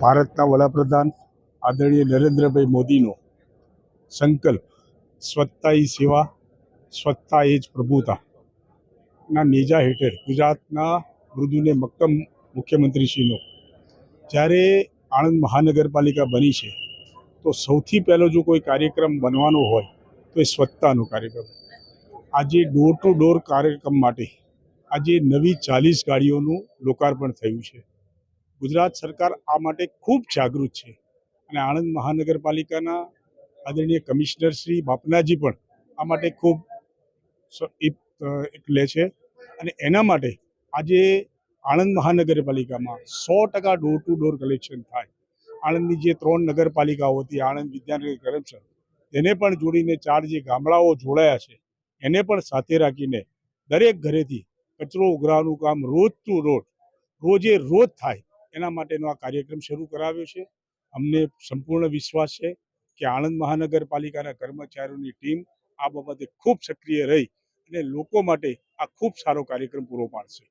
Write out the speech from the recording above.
ભારતના વડાપ્રધાન આદરણીય નરેન્દ્રભાઈ મોદીનો સંકલ્પ સ્વચ્છતા હી સેવા, સ્વચ્છતા એ જ પ્રભુતાના નેજા હેઠળ ગુજરાતના મૃદુને મક્કમ મુખ્યમંત્રીશ્રીનો જ્યારે આણંદ મહાનગરપાલિકા બની છે તો સૌથી પહેલો જો કોઈ કાર્યક્રમ બનવાનો હોય તો એ સ્વચ્છતાનો કાર્યક્રમ. આજે ડોર ટુ ડોર કાર્યક્રમ માટે આજે નવી 40 ગાડીઓનું લોકાર્પણ થયું છે. ગુજરાત સરકાર આ માટે ખૂબ જાગૃત છે અને આણંદ મહાનગરપાલિકાના આદરણીય કમિશનર શ્રી બાપનાજી પણ આ માટે ખૂબ લે છે અને એના માટે આજે આણંદ મહાનગરપાલિકામાં 100% ડોર ટુ ડોર કલેક્શન થાય. આણંદની જે 3 નગરપાલિકાઓ હતી, આણંદ, વિદ્યાનગર, કરમસદ, તેને પણ જોડીને 4 જે ગામડાઓ જોડાયા છે એને પણ સાથે રાખીને દરેક ઘરેથી કચરો ઉઘરાવાનું કામ રોજે રોજ થાય એના માટેનો આ કાર્યક્રમ શરૂ કરાવ્યો છે. અમને સંપૂર્ણ વિશ્વાસ છે કે આણંદ મહાનગરપાલિકાના કર્મચારીઓની ટીમ આ બાબતે ખૂબ સક્રિય રહી અને લોકો માટે આ ખૂબ સારો કાર્યક્રમ પૂરો પાડશે.